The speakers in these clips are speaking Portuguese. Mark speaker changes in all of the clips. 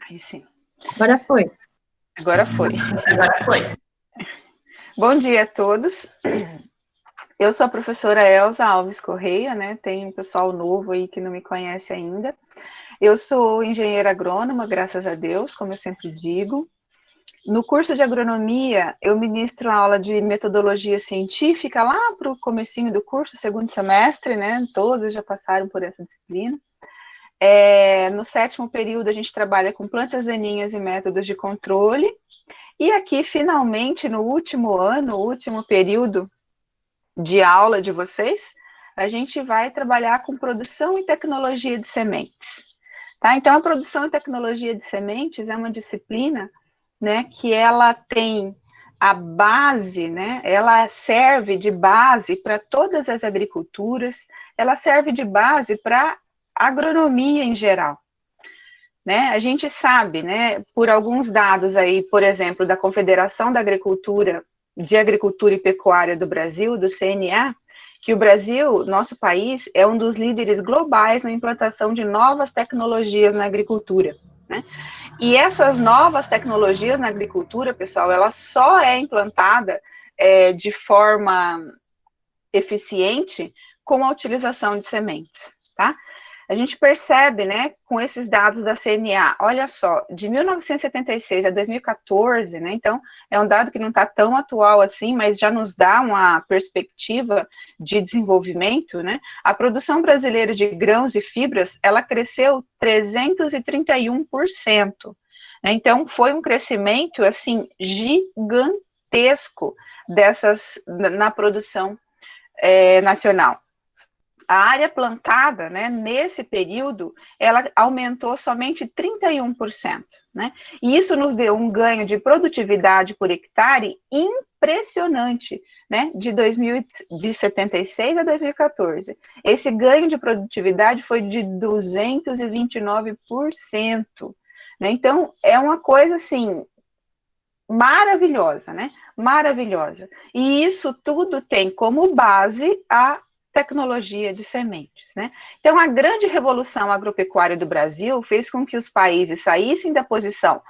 Speaker 1: Aí sim.
Speaker 2: Agora foi.
Speaker 1: Agora foi.
Speaker 2: Agora foi.
Speaker 1: Bom dia a todos. Eu sou a professora Elza Alves Correia, né? Tem um pessoal novo aí que não me conhece ainda. Eu sou engenheira agrônoma, graças a Deus, como eu sempre digo. No curso de agronomia, eu ministro aula de metodologia científica lá para o comecinho do curso, segundo semestre, né? Todos já passaram por essa disciplina. No 7º período, a gente trabalha com plantas daninhas e métodos de controle. E aqui, finalmente, no último ano, último período de aula de vocês, a gente vai trabalhar com produção e tecnologia de sementes. Tá? Então, a produção e tecnologia de sementes é uma disciplina, né, que ela tem a base, né, ela serve de base para todas as agriculturas, ela serve de base para agronomia em geral. Né? A gente sabe, né, por alguns dados aí, por exemplo, da Confederação da Agricultura, de Agricultura e Pecuária do Brasil, do CNA, que o Brasil, nosso país, é um dos líderes globais na implantação de novas tecnologias na agricultura, né? E essas novas tecnologias na agricultura, pessoal, ela só é implantada de forma eficiente com a utilização de sementes, tá? A gente percebe, né, com esses dados da CNA, olha só, de 1976 a 2014, né, então é um dado que não está tão atual assim, mas já nos dá uma perspectiva de desenvolvimento, né, a produção brasileira de grãos e fibras, ela cresceu 331%, né, então foi um crescimento, assim, gigantesco na produção nacional. A área plantada, né, nesse período, ela aumentou somente 31%, né? E isso nos deu um ganho de produtividade por hectare impressionante, né? De 76 a 2014. Esse ganho de produtividade foi de 229%, né? Então, é uma coisa assim maravilhosa, né? Maravilhosa. E isso tudo tem como base a tecnologia de sementes, né? Então, a grande revolução agropecuária do Brasil fez com que os países saíssem da posição,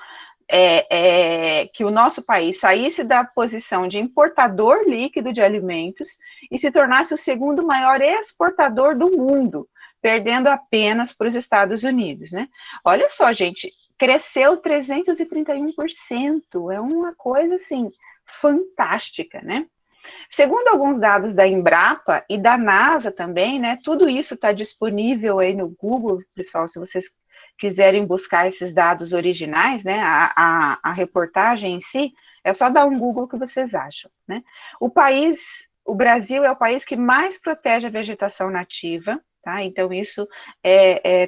Speaker 1: que o nosso país saísse da posição de importador líquido de alimentos e se tornasse o segundo maior exportador do mundo, perdendo apenas para os Estados Unidos, né? Olha só, gente, cresceu 331%, é uma coisa, assim, fantástica, né? Segundo alguns dados da Embrapa e da NASA também, né, tudo isso está disponível aí no Google, pessoal, se vocês quiserem buscar esses dados originais, né, a reportagem em si, é só dar um Google que vocês acham, né? O Brasil é o país que mais protege a vegetação nativa, tá? Então isso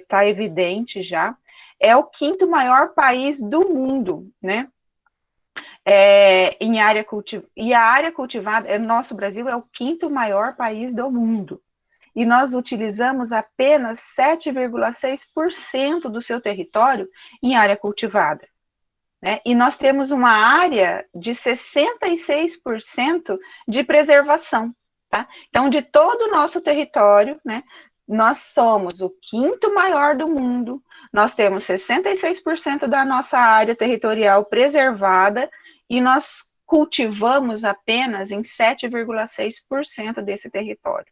Speaker 1: tá evidente já. É o 5º maior país do mundo, né? Em área cultivada, e a área cultivada, nosso Brasil é o 5º maior país do mundo, e nós utilizamos apenas 7,6% do seu território em área cultivada, né? E nós temos uma área de 66% de preservação, tá? Então, de todo o nosso território, né, nós somos o 5º maior do mundo, nós temos 66% da nossa área territorial preservada, e nós cultivamos apenas em 7,6% desse território.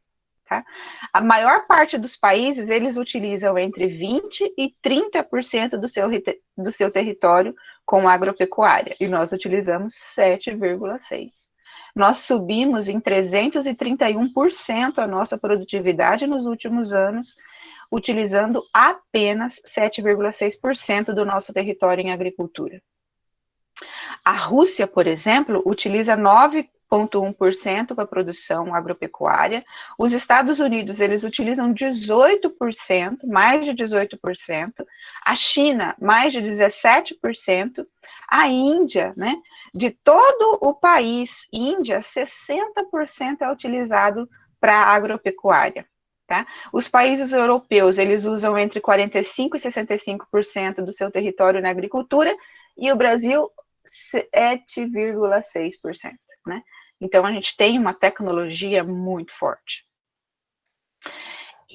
Speaker 1: Tá? A maior parte dos países, eles utilizam entre 20% e 30% do seu território com agropecuária, e nós utilizamos 7,6%. Nós subimos em 331% a nossa produtividade nos últimos anos, utilizando apenas 7,6% do nosso território em agricultura. A Rússia, por exemplo, utiliza 9,1% para a produção agropecuária. Os Estados Unidos, eles utilizam 18%, mais de 18%. A China, mais de 17%. A Índia, né, de todo o país, Índia, 60% é utilizado para a agropecuária. Tá? Os países europeus, eles usam entre 45% e 65% do seu território na agricultura, e o Brasil, 7,6%, né? Então, a gente tem uma tecnologia muito forte.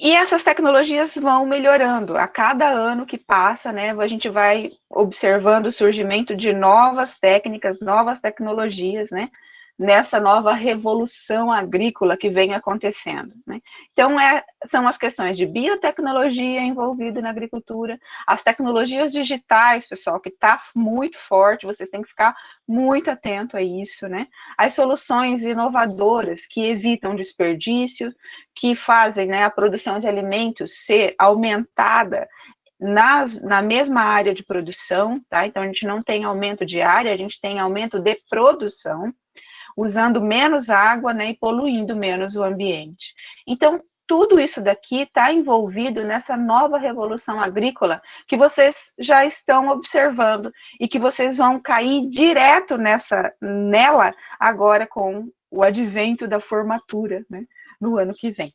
Speaker 1: E essas tecnologias vão melhorando. A cada ano que passa, né, a gente vai observando o surgimento de novas técnicas, novas tecnologias, né, nessa nova revolução agrícola que vem acontecendo, né? Então, são as questões de biotecnologia envolvida na agricultura, as tecnologias digitais, pessoal, que está muito forte, vocês têm que ficar muito atento a isso, né? As soluções inovadoras que evitam desperdício, que fazem, né, a produção de alimentos ser aumentada na mesma área de produção, tá? Então, a gente não tem aumento de área, a gente tem aumento de produção, usando menos água, né, e poluindo menos o ambiente. Então, tudo isso daqui está envolvido nessa nova revolução agrícola que vocês já estão observando e que vocês vão cair direto nela agora com o advento da formatura, né, no ano que vem.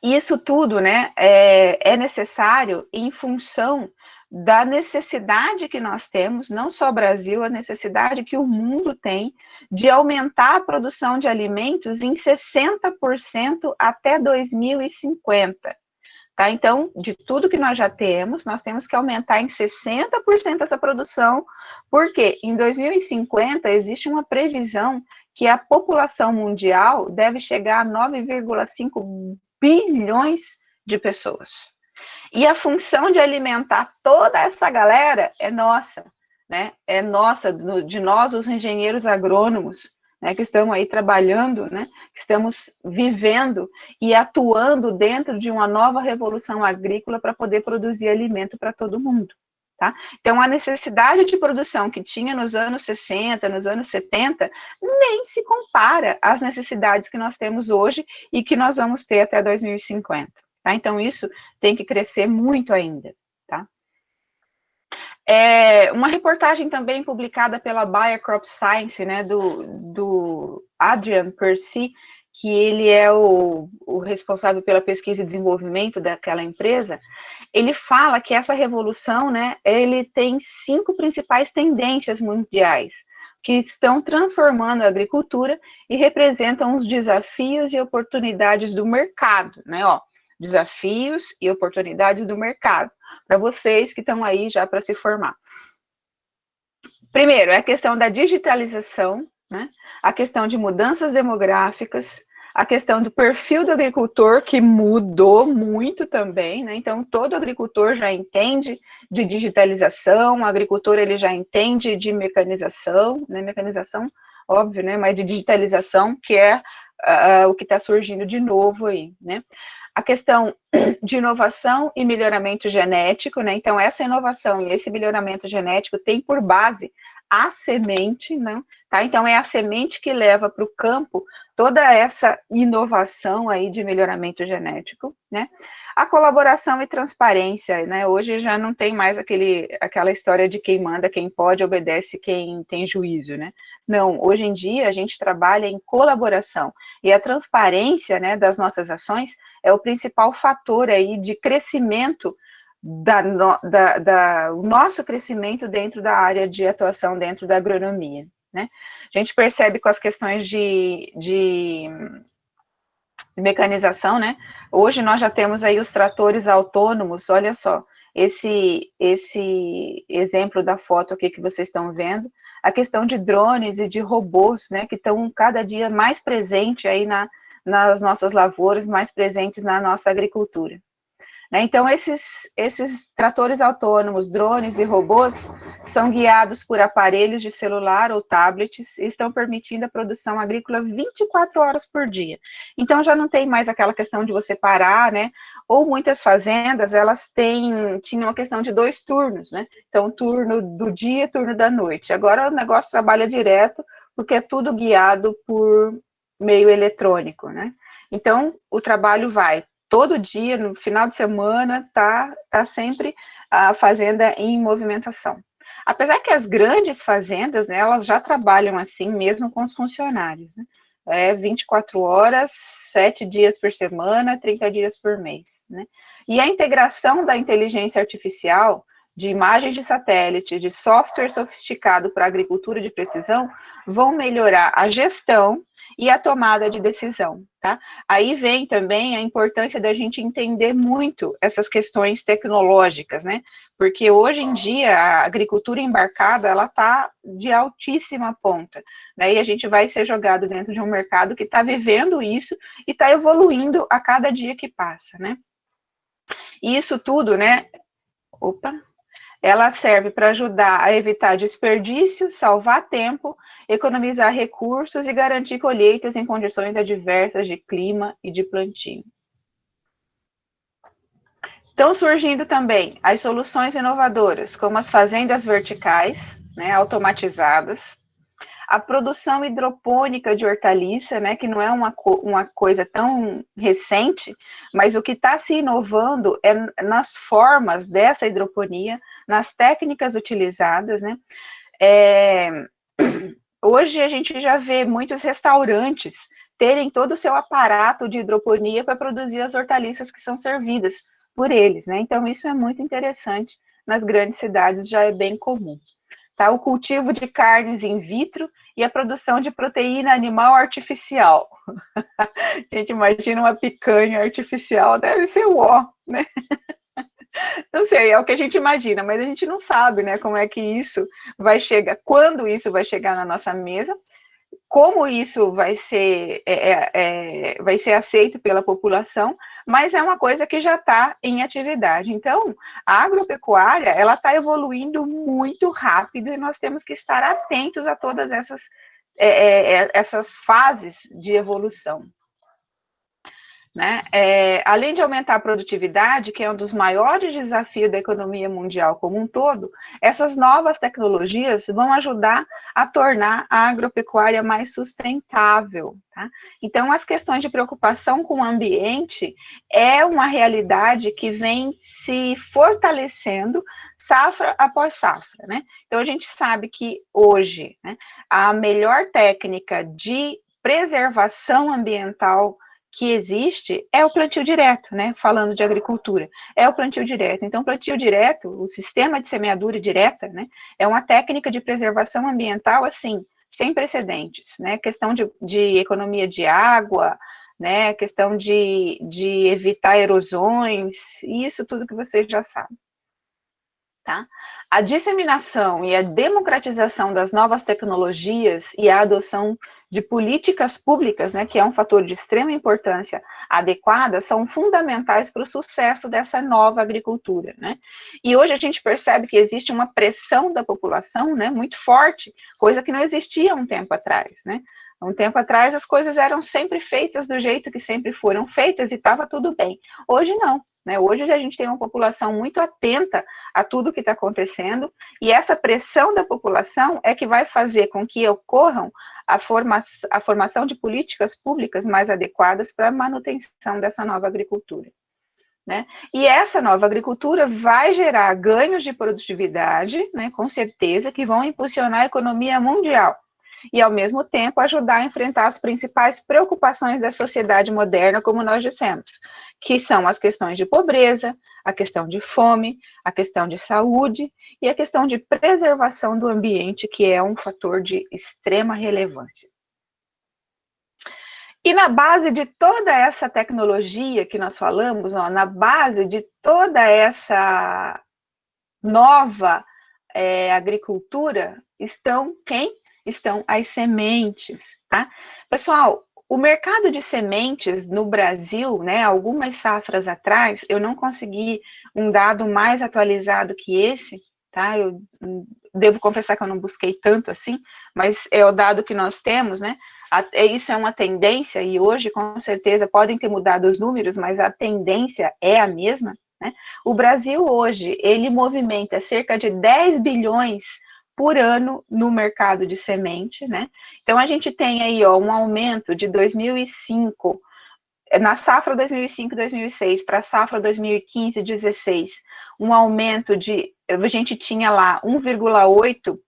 Speaker 1: E isso tudo, né, é necessário em função da necessidade que nós temos, não só o Brasil, a necessidade que o mundo tem de aumentar a produção de alimentos em 60% até 2050. Tá? Então, de tudo que nós já temos, nós temos que aumentar em 60% essa produção, porque em 2050 existe uma previsão que a população mundial deve chegar a 9,5 bilhões de pessoas. E a função de alimentar toda essa galera é nossa, né? É nossa, de nós, os engenheiros agrônomos, né, que estamos aí trabalhando, né, que estamos vivendo e atuando dentro de uma nova revolução agrícola para poder produzir alimento para todo mundo. Tá? Então, a necessidade de produção que tinha nos anos 60, nos anos 70, nem se compara às necessidades que nós temos hoje e que nós vamos ter até 2050. Tá? Então, isso tem que crescer muito ainda. Tá? Uma reportagem também publicada pela Bayer Crop Science, né, do Adrian Percy, que ele é o responsável pela pesquisa e desenvolvimento daquela empresa, ele fala que essa revolução, né, ele tem 5 principais tendências mundiais que estão transformando a agricultura e representam os desafios e oportunidades do mercado, né, ó, desafios e oportunidades do mercado, para vocês que estão aí já para se formar. Primeiro, é a questão da digitalização, né, a questão de mudanças demográficas, a questão do perfil do agricultor, que mudou muito também, né? Então, todo agricultor já entende de digitalização, o agricultor ele já entende de mecanização, né? Mecanização, óbvio, né? Mas de digitalização, que é o que está surgindo de novo aí, né? A questão de inovação e melhoramento genético, né? Então, essa inovação e esse melhoramento genético tem por base a semente, né? Tá? Então, é a semente que leva para o campo toda essa inovação aí de melhoramento genético, né? A colaboração e transparência, né? Hoje já não tem mais aquela história de quem manda, quem pode, obedece quem tem juízo, né? Não, hoje em dia a gente trabalha em colaboração e a transparência, né, das nossas ações é o principal fator aí de crescimento o nosso crescimento dentro da área de atuação dentro da agronomia, né? A gente percebe com as questões de mecanização, né? Hoje nós já temos aí os tratores autônomos, olha só, esse exemplo da foto aqui que vocês estão vendo, a questão de drones e de robôs, né, que estão cada dia mais presentes aí nas nossas lavouras, mais presentes na nossa agricultura. Né? Então, esses tratores autônomos, drones e robôs são guiados por aparelhos de celular ou tablets e estão permitindo a produção agrícola 24 horas por dia. Então, já não tem mais aquela questão de você parar, né? Ou muitas fazendas, elas tinham a questão de 2 turnos, né? Então, turno do dia e turno da noite. Agora, o negócio trabalha direto, porque é tudo guiado por meio eletrônico, né? Então, o trabalho vai todo dia, no final de semana, tá sempre a fazenda em movimentação. Apesar que as grandes fazendas, né, elas já trabalham assim, mesmo com os funcionários, né? 24 horas, 7 dias por semana, 30 dias por mês, né? E a integração da inteligência artificial, de imagens de satélite, de software sofisticado para agricultura de precisão, vão melhorar a gestão e a tomada de decisão, tá? Aí vem também a importância da gente entender muito essas questões tecnológicas, né? Porque hoje em dia a agricultura embarcada, ela está de altíssima ponta, né? E a gente vai ser jogado dentro de um mercado que está vivendo isso e está evoluindo a cada dia que passa, né? E isso tudo, né? Opa! Ela serve para ajudar a evitar desperdício, salvar tempo, economizar recursos e garantir colheitas em condições adversas de clima e de plantio. Estão surgindo também as soluções inovadoras, como as fazendas verticais, né, automatizadas, a produção hidropônica de hortaliça, né, que não é uma coisa tão recente, mas o que está se inovando é nas formas dessa hidroponia, nas técnicas utilizadas, né? Hoje a gente já vê muitos restaurantes terem todo o seu aparato de hidroponia para produzir as hortaliças que são servidas por eles, né? Então isso é muito interessante, nas grandes cidades já é bem comum. Tá? O cultivo de carnes in vitro e a produção de proteína animal artificial. A gente imagina uma picanha artificial, deve ser o ó, né? Não sei, é o que a gente imagina, mas a gente não sabe, né, como é que isso vai chegar, quando isso vai chegar na nossa mesa, como isso vai ser aceito pela população, mas é uma coisa que já está em atividade. Então, a agropecuária, ela está evoluindo muito rápido e nós temos que estar atentos a todas essas fases de evolução. Né? Além de aumentar a produtividade, que é um dos maiores desafios da economia mundial como um todo, essas novas tecnologias vão ajudar a tornar a agropecuária mais sustentável. Tá? Então, as questões de preocupação com o ambiente é uma realidade que vem se fortalecendo safra após safra. Né? Então, a gente sabe que hoje, né, a melhor técnica de preservação ambiental que existe é o plantio direto, né? Falando de agricultura, é o plantio direto. Então, plantio direto, o sistema de semeadura direta, né? É uma técnica de preservação ambiental, assim, sem precedentes, né? Questão de economia de água, né? Questão de evitar erosões, isso tudo que vocês já sabem. Tá? A disseminação e a democratização das novas tecnologias e a adoção de políticas públicas, né, que é um fator de extrema importância adequada, são fundamentais para o sucesso dessa nova agricultura. Né? E hoje a gente percebe que existe uma pressão da população, né, muito forte, coisa que não existia um tempo atrás. Né? Um tempo atrás as coisas eram sempre feitas do jeito que sempre foram feitas e estava tudo bem. Hoje não. Né? Hoje a gente tem uma população muito atenta a tudo que está acontecendo, e essa pressão da população é que vai fazer com que ocorram a formação de políticas públicas mais adequadas para a manutenção dessa nova agricultura. Né? E essa nova agricultura vai gerar ganhos de produtividade, né, com certeza, que vão impulsionar a economia mundial e, ao mesmo tempo, ajudar a enfrentar as principais preocupações da sociedade moderna, como nós dissemos, que são as questões de pobreza, a questão de fome, a questão de saúde e a questão de preservação do ambiente, que é um fator de extrema relevância. E na base de toda essa tecnologia que nós falamos, ó, na base de toda essa nova agricultura, estão quem? Estão as sementes, tá? Pessoal, o mercado de sementes no Brasil, né, algumas safras atrás, eu não consegui um dado mais atualizado que esse, tá? Eu devo confessar que eu não busquei tanto assim, mas é o dado que nós temos, né? Isso é uma tendência, e hoje, com certeza, podem ter mudado os números, mas a tendência é a mesma, né? O Brasil hoje, ele movimenta cerca de 10 bilhões por ano no mercado de semente, né? Então, a gente tem aí, ó, um aumento de 2005, na safra 2005-2006 para a safra 2015-16, um aumento de, a gente tinha lá 1,8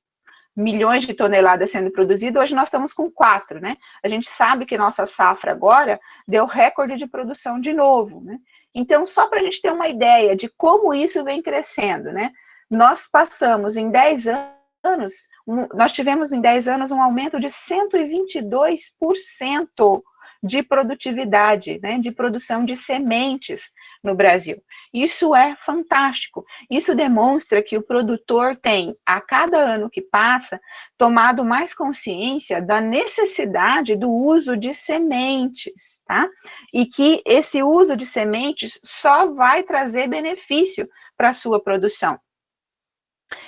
Speaker 1: milhões de toneladas sendo produzidas, hoje nós estamos com 4, né? A gente sabe que nossa safra agora deu recorde de produção de novo, né? Então, só para a gente ter uma ideia de como isso vem crescendo, né? Nós passamos em 10 anos anos, nós tivemos em 10 anos um aumento de 122% de produtividade, né, de produção de sementes no Brasil. Isso é fantástico. Isso demonstra que o produtor tem, a cada ano que passa, tomado mais consciência da necessidade do uso de sementes, tá? E que esse uso de sementes só vai trazer benefício para a sua produção.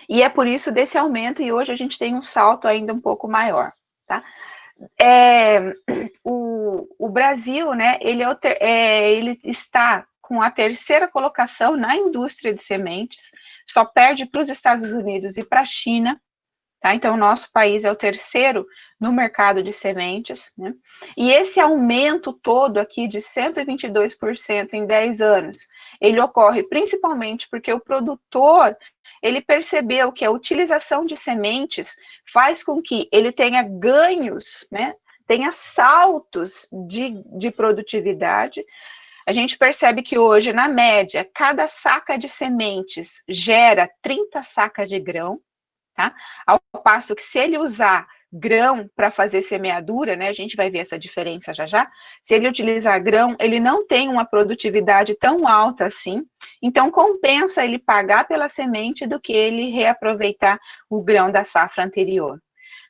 Speaker 1: E é por isso desse aumento, e hoje a gente tem um salto ainda um pouco maior, tá? O Brasil, né, ele está com a terceira colocação na indústria de sementes, só perde para os Estados Unidos e para a China, tá? Então, o nosso país é o terceiro no mercado de sementes, né? E esse aumento todo aqui de 122% em 10 anos, ele ocorre principalmente porque o produtor, ele percebeu que a utilização de sementes faz com que ele tenha ganhos, né? Tenha saltos de produtividade. A gente percebe que hoje, na média, cada saca de sementes gera 30 sacas de grão, tá? Ao passo que se ele usar grão para fazer semeadura, né, a gente vai ver essa diferença já já, se ele utilizar grão, ele não tem uma produtividade tão alta assim, então compensa ele pagar pela semente do que ele reaproveitar o grão da safra anterior.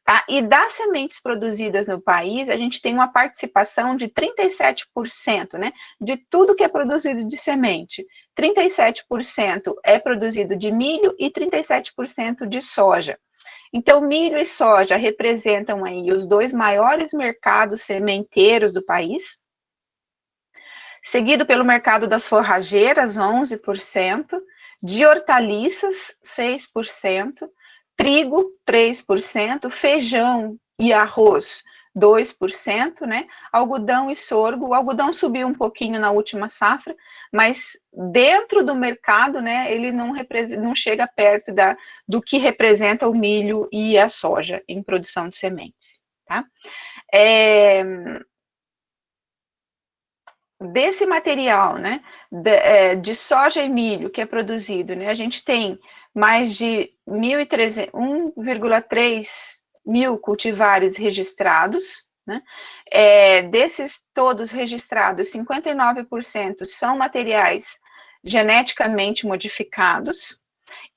Speaker 1: Tá? E das sementes produzidas no país, a gente tem uma participação de 37%, né? De tudo que é produzido de semente. 37% é produzido de milho e 37% de soja. Então, milho e soja representam aí os dois maiores mercados sementeiros do país, seguido pelo mercado das forrageiras, 11%, de hortaliças, 6%, trigo, 3%, feijão e arroz, 2%, né? Algodão e sorgo. O algodão subiu um pouquinho na última safra, mas dentro do mercado, né, ele não chega perto do que representa o milho e a soja em produção de sementes, tá? Desse material, né, de soja e milho que é produzido, né, a gente tem mais de 1,3 mil cultivares registrados, né, desses todos registrados, 59% são materiais geneticamente modificados,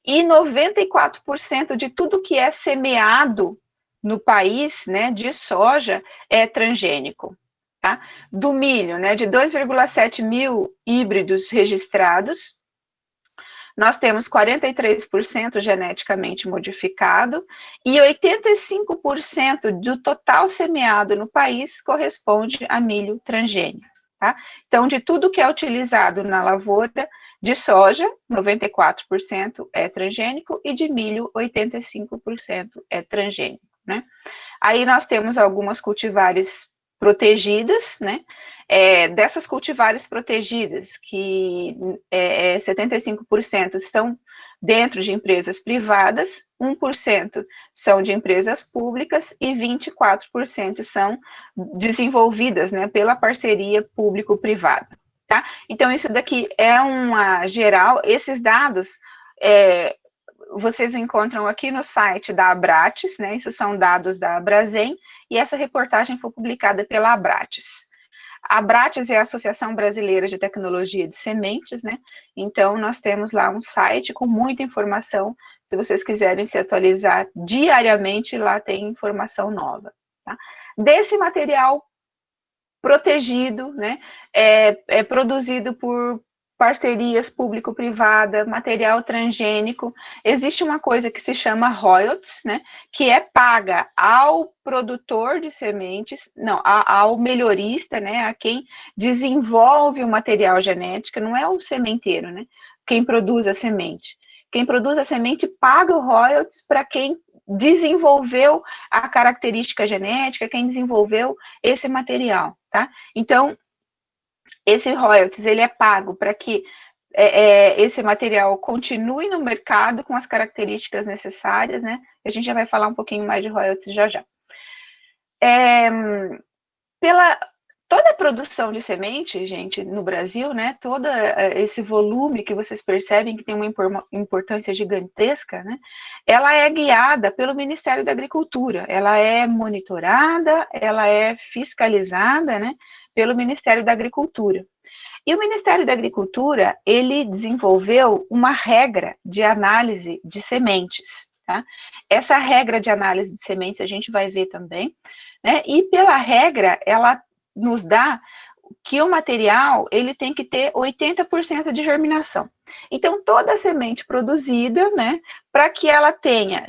Speaker 1: e 94% de tudo que é semeado no país, né, de soja, é transgênico. Tá? Do milho, né, de 2,7 mil híbridos registrados, nós temos 43% geneticamente modificado e 85% do total semeado no país corresponde a milho transgênico. Tá? Então, de tudo que é utilizado na lavoura de soja, 94% é transgênico e de milho, 85% é transgênico. Né? Aí nós temos algumas cultivares protegidas, né? Dessas cultivares protegidas, que 75% estão dentro de empresas privadas, 1% são de empresas públicas e 24% são desenvolvidas, né, pela parceria público-privada. Tá? Então, isso daqui é uma geral, esses dados vocês encontram aqui no site da Abrates, né? Isso são dados da Abrazen, e essa reportagem foi publicada pela Abrates. A Abrates é a Associação Brasileira de Tecnologia de Sementes, né? Então, nós temos lá um site com muita informação. Se vocês quiserem se atualizar diariamente, lá tem informação nova. Tá? Desse material protegido, né? É produzido por parcerias público-privada, material transgênico, existe uma coisa que se chama royalties, né, que é paga ao produtor de sementes, não, ao melhorista, né, a quem desenvolve o material genético, não é o sementeiro, né, quem produz a semente. Quem produz a semente paga o royalties para quem desenvolveu a característica genética, quem desenvolveu esse material, tá? Então, esse royalties, ele é pago para que esse material continue no mercado com as características necessárias, né? A gente já vai falar um pouquinho mais de royalties já já. toda a produção de semente, gente, no Brasil, né, todo esse volume que vocês percebem que tem uma importância gigantesca, né, ela é guiada pelo Ministério da Agricultura, ela é monitorada, ela é fiscalizada, né, pelo Ministério da Agricultura. E o Ministério da Agricultura, ele desenvolveu uma regra de análise de sementes, tá? Essa regra de análise de sementes a gente vai ver também, né? E pela regra, ela nos dá que o material ele tem que ter 80% de germinação. Então, toda semente produzida, né, para que ela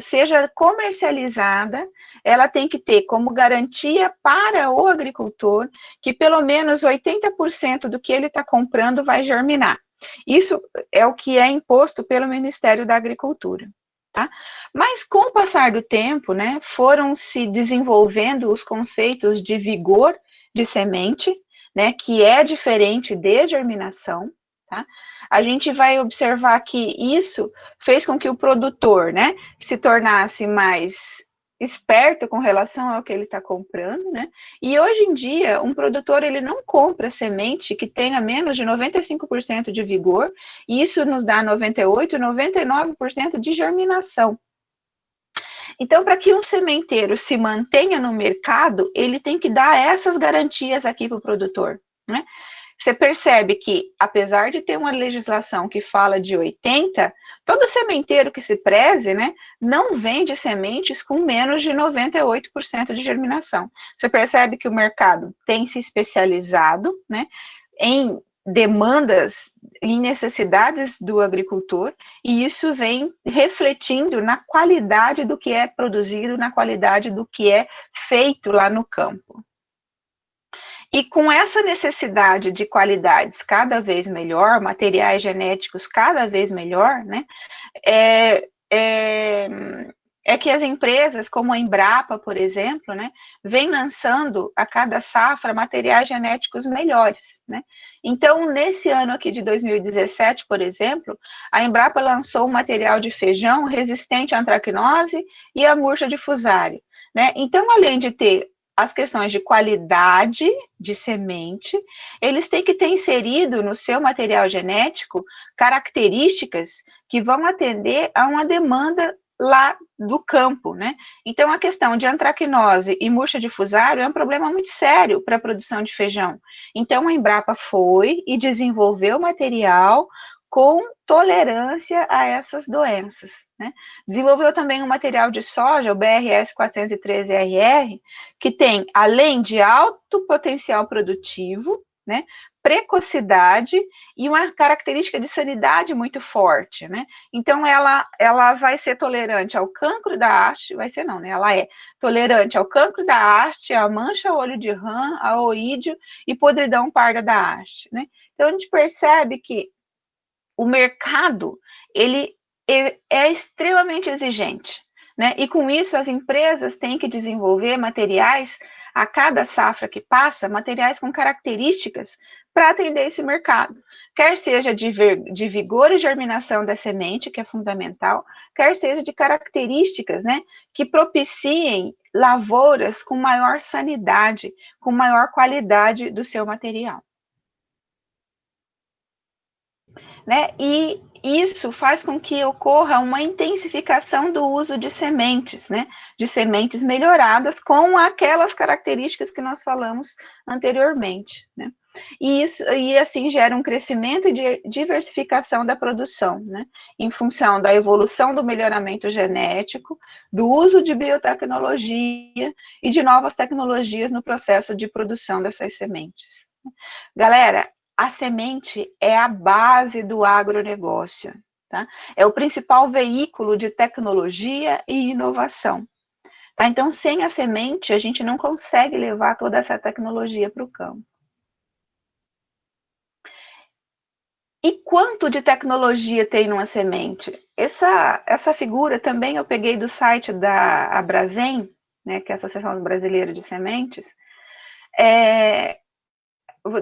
Speaker 1: seja comercializada, ela tem que ter como garantia para o agricultor que pelo menos 80% do que ele está comprando vai germinar. Isso é o que é imposto pelo Ministério da Agricultura. Tá? Mas com o passar do tempo, né, foram se desenvolvendo os conceitos de vigor de semente, né, que é diferente de germinação, tá? A gente vai observar que isso fez com que o produtor, né, se tornasse mais esperto com relação ao que ele está comprando, né? E hoje em dia, um produtor ele não compra semente que tenha menos de 95% de vigor, e isso nos dá 98, 99% de germinação. Então, para que um sementeiro se mantenha no mercado, ele tem que dar essas garantias aqui para o produtor, né? Você percebe que, apesar de ter uma legislação que fala de 80, todo sementeiro que se preze, né, não vende sementes com menos de 98% de germinação. Você percebe que o mercado tem se especializado, né, em demandas, em necessidades do agricultor, e isso vem refletindo na qualidade do que é produzido, na qualidade do que é feito lá no campo. E com essa necessidade de qualidades cada vez melhor, materiais genéticos cada vez melhor, né, é, é, é que as empresas, como a Embrapa, por exemplo, né, vem lançando a cada safra materiais genéticos melhores, né. Então, nesse ano aqui de 2017, por exemplo, a Embrapa lançou um material de feijão resistente à antracnose e à murcha de fusário, né. Então, além de ter as questões de qualidade de semente, eles têm que ter inserido no seu material genético características que vão atender a uma demanda lá do campo, né? Então, a questão de antracnose e murcha de fusário é um problema muito sério para a produção de feijão. Então, a Embrapa foi e desenvolveu material com tolerância a essas doenças, né? Desenvolveu também um material de soja, o BRS 413RR, que tem, além de alto potencial produtivo, né, precocidade e uma característica de sanidade muito forte, né? Então, ela vai ser tolerante ao cancro da haste, vai ser não, né? Ela é tolerante ao cancro da haste, à mancha olho de rã, ao oídio e podridão parda da haste, né? Então, a gente percebe que o mercado, ele é extremamente exigente, né? E com isso as empresas têm que desenvolver materiais a cada safra que passa, materiais com características para atender esse mercado, quer seja de vigor e germinação da semente, que é fundamental, quer seja de características, né, que propiciem lavouras com maior sanidade, com maior qualidade do seu material. Né? E isso faz com que ocorra uma intensificação do uso de sementes, né? De sementes melhoradas com aquelas características que nós falamos anteriormente, né? E isso, e assim gera um crescimento e diversificação da produção, né? Em função da evolução do melhoramento genético, do uso de biotecnologia e de novas tecnologias no processo de produção dessas sementes. Galera, a semente é a base do agronegócio, tá? É o principal veículo de tecnologia e inovação. Tá? Então, sem a semente, a gente não consegue levar toda essa tecnologia para o campo. E quanto de tecnologia tem numa semente? Essa figura também eu peguei do site da Abrasem, né, que é a Associação Brasileira de Sementes.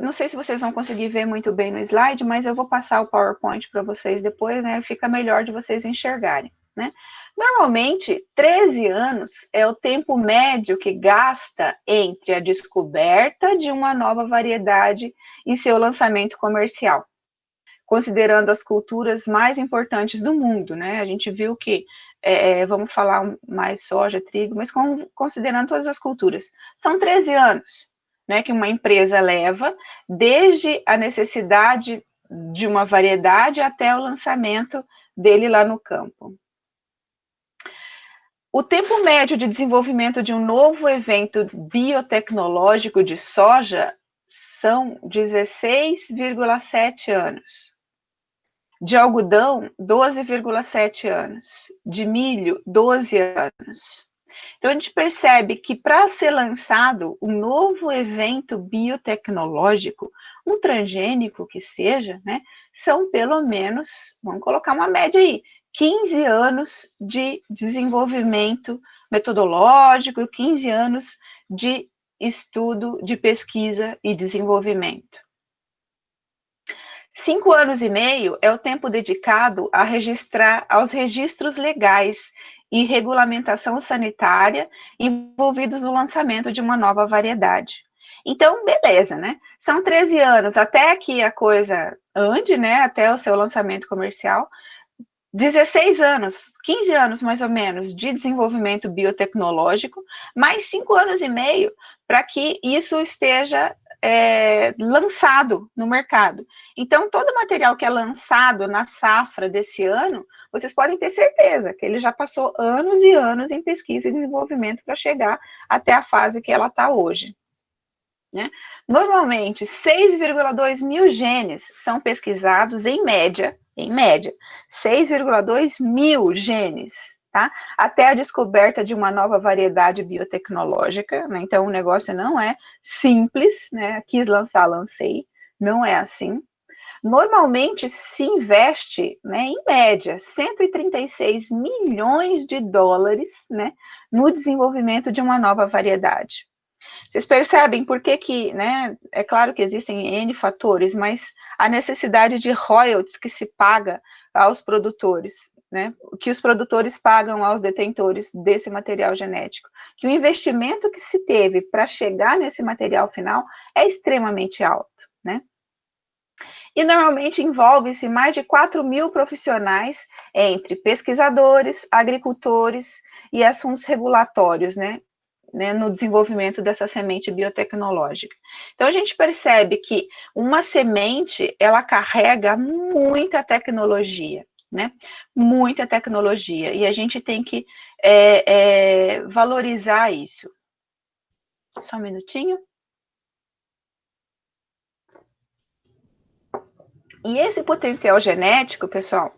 Speaker 1: Não sei se vocês vão conseguir ver muito bem no slide, mas eu vou passar o PowerPoint para vocês depois, né? Fica melhor de vocês enxergarem. né? Normalmente, 13 anos é o tempo médio que gasta entre a descoberta de uma nova variedade e seu lançamento comercial, considerando as culturas mais importantes do mundo, né? A gente viu que, vamos falar mais soja, trigo, mas considerando todas as culturas, são 13 anos, né, que uma empresa leva desde a necessidade de uma variedade até o lançamento dele lá no campo. O tempo médio de desenvolvimento de um novo evento biotecnológico de soja são 16,7 anos. De algodão, 12,7 anos. De milho, 12 anos. Então, a gente percebe que para ser lançado um novo evento biotecnológico, um transgênico que seja, né, são pelo menos, vamos colocar uma média aí, 15 anos de desenvolvimento metodológico, 15 anos de estudo, de pesquisa e desenvolvimento. 5 anos e meio é o tempo dedicado a registrar aos registros legais e regulamentação sanitária envolvidos no lançamento de uma nova variedade. Então, beleza, né? São 13 anos até que a coisa ande, né? Até o seu lançamento comercial. 16 anos, 15 anos mais ou menos de desenvolvimento biotecnológico, mais 5 anos e meio para que isso esteja lançado no mercado. Então, todo material que é lançado na safra desse ano, vocês podem ter certeza que ele já passou anos e anos em pesquisa e desenvolvimento para chegar até a fase que ela está hoje. Né? Normalmente, 6,2 mil genes são pesquisados em média, 6,2 mil genes, tá? Até a descoberta de uma nova variedade biotecnológica, né? Então o negócio não é simples, né? Quis lançar, lancei, não é assim. Normalmente se investe, né, em média, 136 milhões de dólares, né, no desenvolvimento de uma nova variedade. Vocês percebem por que, né, é claro que existem N fatores, mas a necessidade de royalties que se paga aos produtores, né, que os produtores pagam aos detentores desse material genético, que o investimento que se teve para chegar nesse material final é extremamente alto, né? E normalmente envolve-se mais de 4 mil profissionais entre pesquisadores, agricultores e assuntos regulatórios, né, no desenvolvimento dessa semente biotecnológica. Então, a gente percebe que uma semente, ela carrega muita tecnologia, né? Muita tecnologia, e a gente tem que valorizar isso. Só um minutinho. E esse potencial genético, pessoal,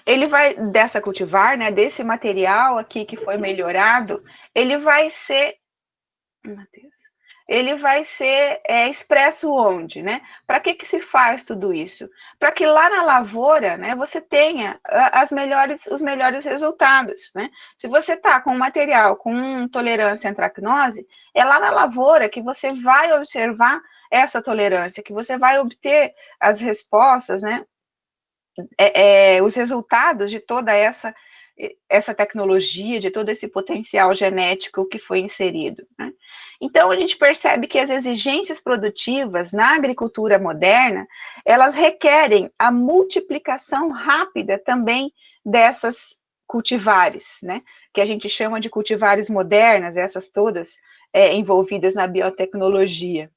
Speaker 1: ele vai, dessa cultivar, né, desse material aqui que foi melhorado, ele vai ser, ele vai ser expresso onde, né? Para que se faz tudo isso? Para que lá na lavoura, né, você tenha os melhores resultados, né? Se você está com um material com tolerância à antracnose, é lá na lavoura que você vai observar essa tolerância, que você vai obter as respostas, né? Os resultados de toda essa tecnologia, de todo esse potencial genético que foi inserido, né? Então, a gente percebe que as exigências produtivas na agricultura moderna, elas requerem a multiplicação rápida também dessas cultivares, né? Que a gente chama de cultivares modernas, essas todas envolvidas na biotecnologia.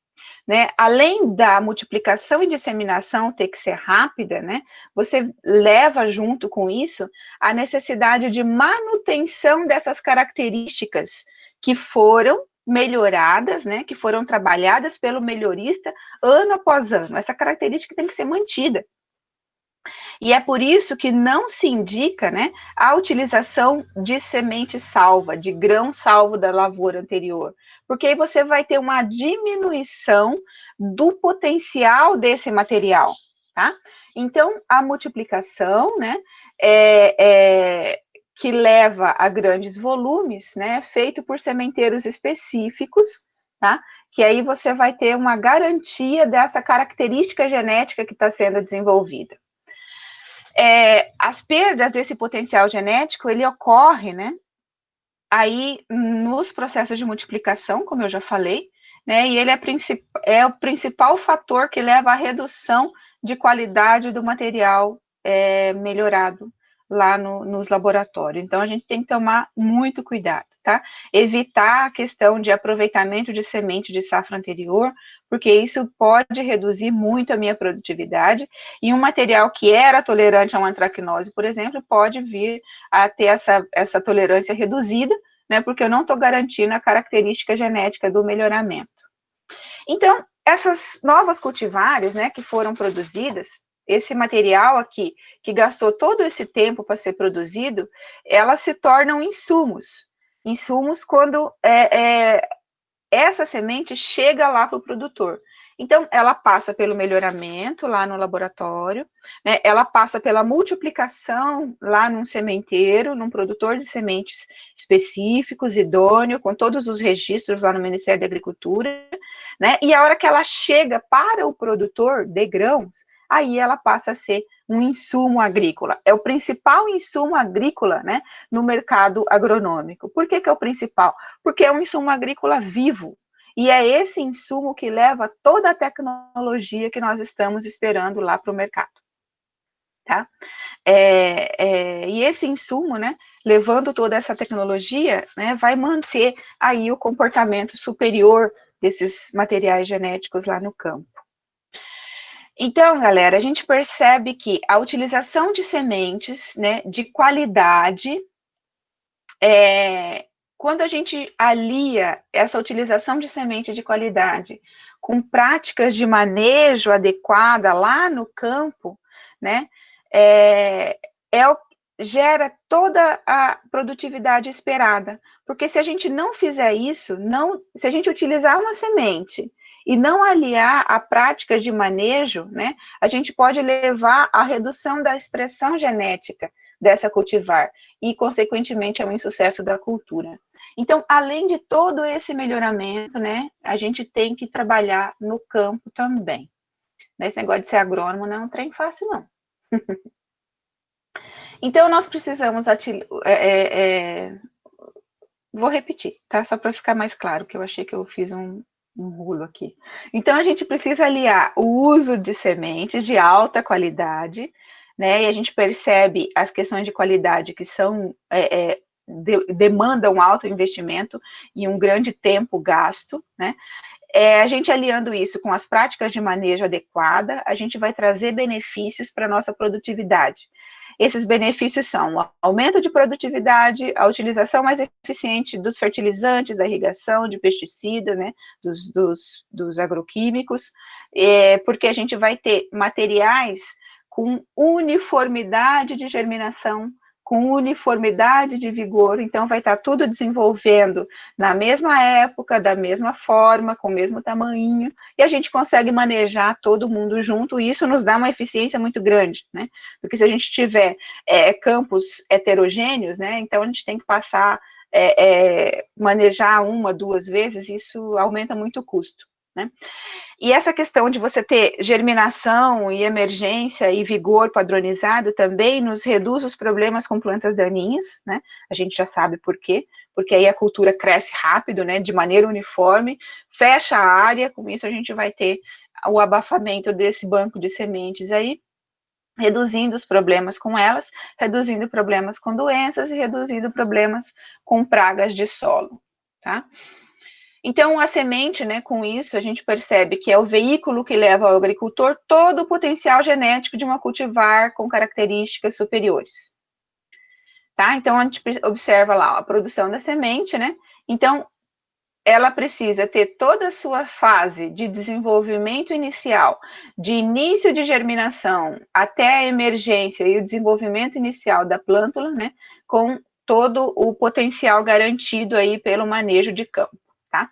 Speaker 1: Né? Além da multiplicação e disseminação ter que ser rápida, né? Você leva junto com isso a necessidade de manutenção dessas características que foram melhoradas, né? Que foram trabalhadas pelo melhorista ano após ano. Essa característica tem que ser mantida. E é por isso que não se indica, né, a utilização de semente salva, de grão salvo da lavoura anterior, porque aí você vai ter uma diminuição do potencial desse material, tá? Então, a multiplicação, né, que leva a grandes volumes, né, feito por sementeiros específicos, tá? Que aí você vai ter uma garantia dessa característica genética que está sendo desenvolvida. as perdas desse potencial genético, ele ocorre, né, aí nos processos de multiplicação, como eu já falei, né, e ele é o principal fator que leva à redução de qualidade do material melhorado lá nos laboratórios. Então, a gente tem que tomar muito cuidado, tá? Evitar a questão de aproveitamento de semente de safra anterior, porque isso pode reduzir muito a minha produtividade, e um material que era tolerante a uma antracnose, por exemplo, pode vir a ter essa tolerância reduzida, né, porque eu não estou garantindo a característica genética do melhoramento. Então, essas novas cultivares, né, que foram produzidas, esse material aqui, que gastou todo esse tempo para ser produzido, elas se tornam insumos. Insumos quando essa semente chega lá para o produtor. Então, ela passa pelo melhoramento lá no laboratório, né, ela passa pela multiplicação lá num sementeiro, num produtor de sementes específicos, idôneo, com todos os registros lá no Ministério da Agricultura, né, e a hora que ela chega para o produtor de grãos, aí ela passa a ser um insumo agrícola. É o principal insumo agrícola, né, no mercado agronômico. Por que é o principal? Porque é um insumo agrícola vivo. E é esse insumo que leva toda a tecnologia que nós estamos esperando lá para o mercado. Tá? E esse insumo, né, levando toda essa tecnologia, né, vai manter aí o comportamento superior desses materiais genéticos lá no campo. Então, galera, a gente percebe que a utilização de sementes, né, de qualidade, quando a gente alia essa utilização de semente de qualidade com práticas de manejo adequada lá no campo, né, gera toda a produtividade esperada. Porque se a gente não fizer isso, se a gente utilizar uma semente e não aliar a prática de manejo, né, a gente pode levar à redução da expressão genética dessa cultivar e, consequentemente, ao insucesso da cultura. Então, além de todo esse melhoramento, né, a gente tem que trabalhar no campo também. Esse negócio de ser agrônomo não é um trem fácil, não. Então, nós precisamos... Vou repetir, tá? Só para ficar mais claro, que eu achei que eu fiz um rulo aqui. Então, a gente precisa aliar o uso de sementes de alta qualidade, né? E a gente percebe as questões de qualidade que são demandam alto investimento e um grande tempo gasto, né? A gente aliando isso com as práticas de manejo adequada, a gente vai trazer benefícios para a nossa produtividade. Esses benefícios são o aumento de produtividade, a utilização mais eficiente dos fertilizantes, da irrigação, de pesticidas, né, dos agroquímicos, porque a gente vai ter materiais com uniformidade de germinação, com uniformidade de vigor, então vai estar tudo desenvolvendo na mesma época, da mesma forma, com o mesmo tamanho, e a gente consegue manejar todo mundo junto, e isso nos dá uma eficiência muito grande, né? Porque se a gente tiver campos heterogêneos, né, então a gente tem que passar, manejar uma, duas vezes, isso aumenta muito o custo, né? E essa questão de você ter germinação e emergência e vigor padronizado também nos reduz os problemas com plantas daninhas, né? A gente já sabe por quê, porque aí a cultura cresce rápido, né, de maneira uniforme, fecha a área, com isso a gente vai ter o abafamento desse banco de sementes aí, reduzindo os problemas com elas, reduzindo problemas com doenças e reduzindo problemas com pragas de solo, tá? Então, a semente, né, com isso, a gente percebe que é o veículo que leva ao agricultor todo o potencial genético de uma cultivar com características superiores. Tá? Então, a gente observa lá a produção da semente, né? Então, ela precisa ter toda a sua fase de desenvolvimento inicial, de início de germinação até a emergência e o desenvolvimento inicial da plântula, né? Com todo o potencial garantido aí pelo manejo de campo. Tá?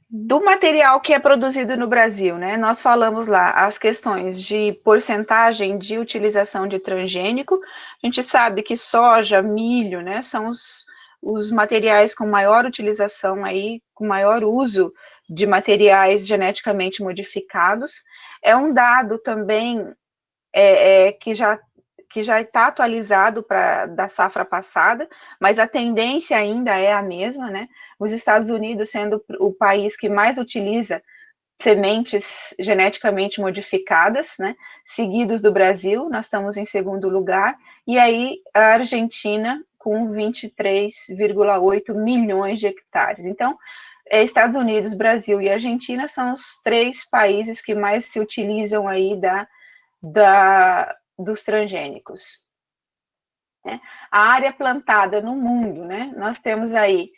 Speaker 1: Do material que é produzido no Brasil, né? Nós falamos lá as questões de porcentagem de utilização de transgênico. A gente sabe que soja, milho, né, são os materiais com maior utilização aí, com maior uso de materiais geneticamente modificados. É um dado também que já está atualizado da safra passada, mas a tendência ainda é a mesma, né? Os Estados Unidos sendo o país que mais utiliza sementes geneticamente modificadas, né? Seguidos do Brasil, nós estamos em segundo lugar, e aí a Argentina com 23,8 milhões de hectares. Então, Estados Unidos, Brasil e Argentina são os 3 países que mais se utilizam aí dos transgênicos. Né? A área plantada no mundo, né? Nós temos aí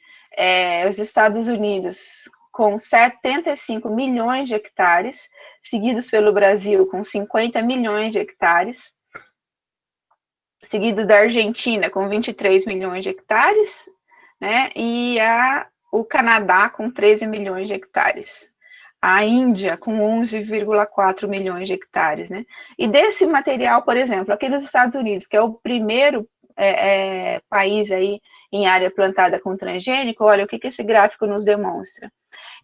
Speaker 1: os Estados Unidos com 75 milhões de hectares, seguidos pelo Brasil com 50 milhões de hectares, seguidos da Argentina com 23 milhões de hectares, né? E o Canadá com 13 milhões de hectares. A Índia com 11,4 milhões de hectares, né? E desse material, por exemplo, aqui nos Estados Unidos, que é o primeiro país aí em área plantada com transgênico, olha o que esse gráfico nos demonstra.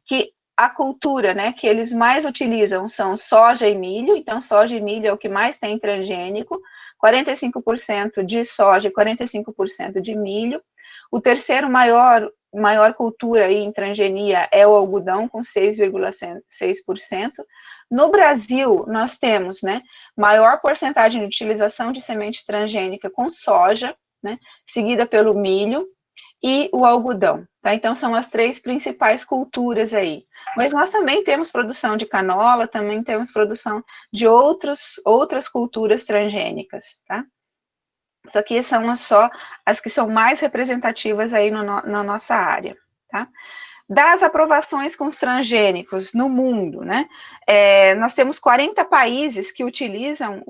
Speaker 1: Que a cultura, né, que eles mais utilizam são soja e milho, então soja e milho é o que mais tem transgênico, 45% de soja e 45% de milho. O terceiro maior cultura aí em transgenia é o algodão, com 6,6%. No Brasil, nós temos, né, maior porcentagem de utilização de semente transgênica com soja, né, seguida pelo milho e o algodão, tá? Então, são as 3 principais culturas aí. Mas nós também temos produção de canola, também temos produção de outras culturas transgênicas, tá? Isso aqui são só as que são mais representativas aí na nossa área, tá? Das aprovações com os transgênicos no mundo, né? Nós temos 40 países que utilizam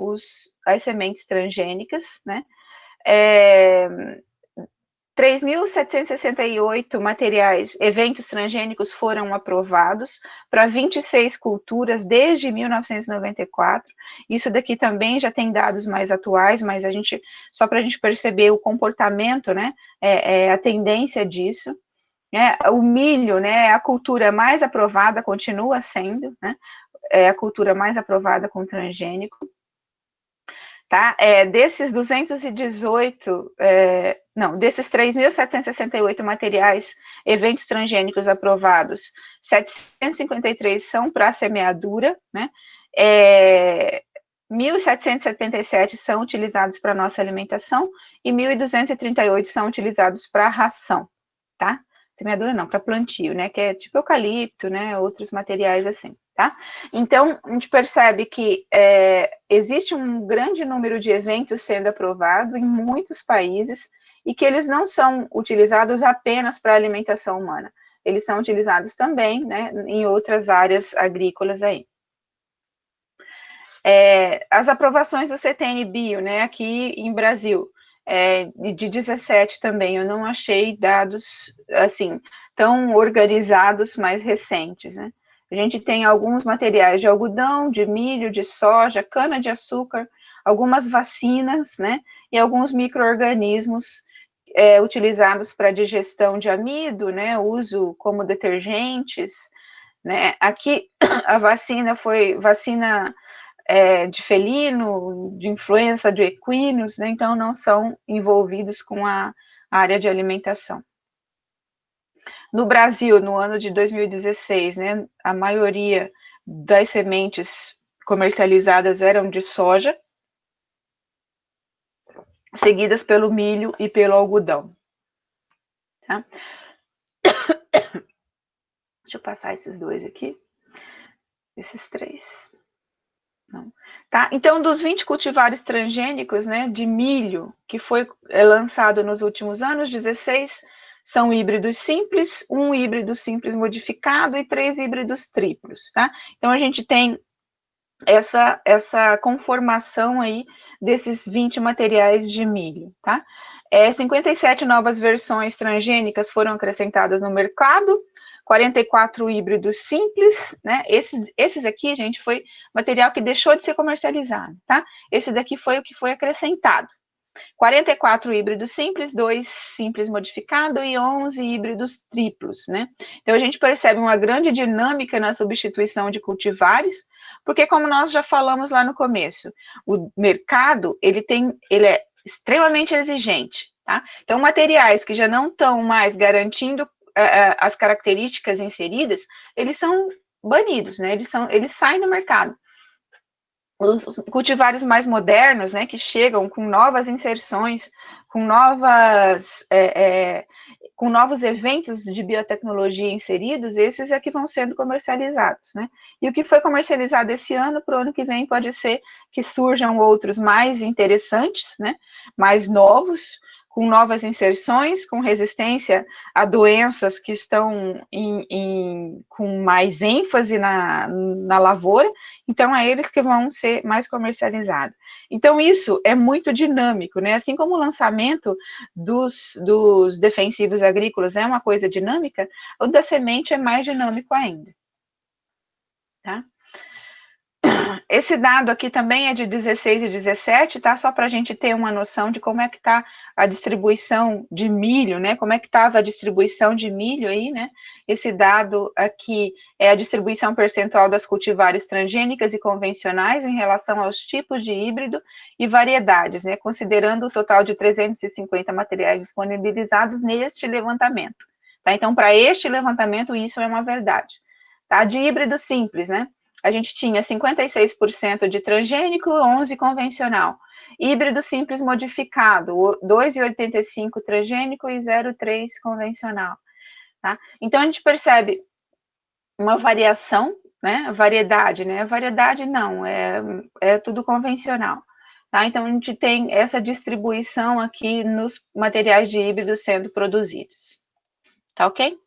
Speaker 1: as sementes transgênicas, né? 3.768 eventos transgênicos foram aprovados para 26 culturas desde 1994. Isso daqui também já tem dados mais atuais, mas só para a gente perceber o comportamento, né, a tendência disso. O milho, né, é a cultura mais aprovada, continua sendo, né, é a cultura mais aprovada com transgênico. Tá? Desses 3.768 eventos transgênicos aprovados, 753 são para semeadura, né? 1.777 são utilizados para nossa alimentação e 1.238 são utilizados para ração, tá? Semeadura não, para plantio, né? Que é tipo eucalipto, né? Outros materiais assim. Tá? Então, a gente percebe que existe um grande número de eventos sendo aprovado em muitos países e que eles não são utilizados apenas para alimentação humana, eles são utilizados também, né, em outras áreas agrícolas aí. As aprovações do CTN Bio, né, aqui em Brasil, de 17 também, eu não achei dados, assim, tão organizados mais recentes, né. A gente tem alguns materiais de algodão, de milho, de soja, cana-de-açúcar, algumas vacinas, né, e alguns micro-organismos utilizados para digestão de amido, né, uso como detergentes, né. Aqui a vacina foi vacina de felino, de influenza de equinos, né, então não são envolvidos com a área de alimentação. No Brasil, no ano de 2016, né, a maioria das sementes comercializadas eram de soja, seguidas pelo milho e pelo algodão. Tá? Deixa eu passar esses 2 aqui. Esses 3. Não. Tá? Então, dos 20 cultivares transgênicos, né, de milho, que foi lançado nos últimos anos, 16 são híbridos simples, 1 híbrido simples modificado e 3 híbridos triplos, tá? Então, a gente tem essa conformação aí desses 20 materiais de milho, tá? 57 novas versões transgênicas foram acrescentadas no mercado, 44 híbridos simples, né? Esses aqui, gente, foi material que deixou de ser comercializado, tá? Esse daqui foi o que foi acrescentado. 44 híbridos simples, 2 simples modificado e 11 híbridos triplos, né? Então a gente percebe uma grande dinâmica na substituição de cultivares, porque como nós já falamos lá no começo, o mercado, ele é extremamente exigente, tá? Então materiais que já não estão mais garantindo as características inseridas, eles são banidos, né? Eles saem do mercado. Os cultivares mais modernos, né, que chegam com novas inserções, com com novos eventos de biotecnologia inseridos, esses é que vão sendo comercializados, né? E o que foi comercializado esse ano, para o ano que vem, pode ser que surjam outros mais interessantes, né? Mais novos, com novas inserções, com resistência a doenças que estão com mais ênfase na lavoura, então é eles que vão ser mais comercializados. Então isso é muito dinâmico, né? Assim como o lançamento dos defensivos agrícolas é uma coisa dinâmica, o da semente é mais dinâmico ainda, tá? Esse dado aqui também é de 16 e 17, tá? Só para a gente ter uma noção de como é que está a distribuição de milho, né? Como é que estava a distribuição de milho aí, né? Esse dado aqui é a distribuição percentual das cultivares transgênicas e convencionais em relação aos tipos de híbrido e variedades, né? Considerando o total de 350 materiais disponibilizados neste levantamento, tá? Então, para este levantamento, isso é uma verdade, tá? De híbrido simples, né? A gente tinha 56% de transgênico, 11% convencional. Híbrido simples modificado, 2,85% transgênico e 0,3% convencional. Tá? Então, a gente percebe uma variação, né? Variedade, né? Variedade não, é tudo convencional. Tá? Então, a gente tem essa distribuição aqui nos materiais de híbrido sendo produzidos. Tá ok?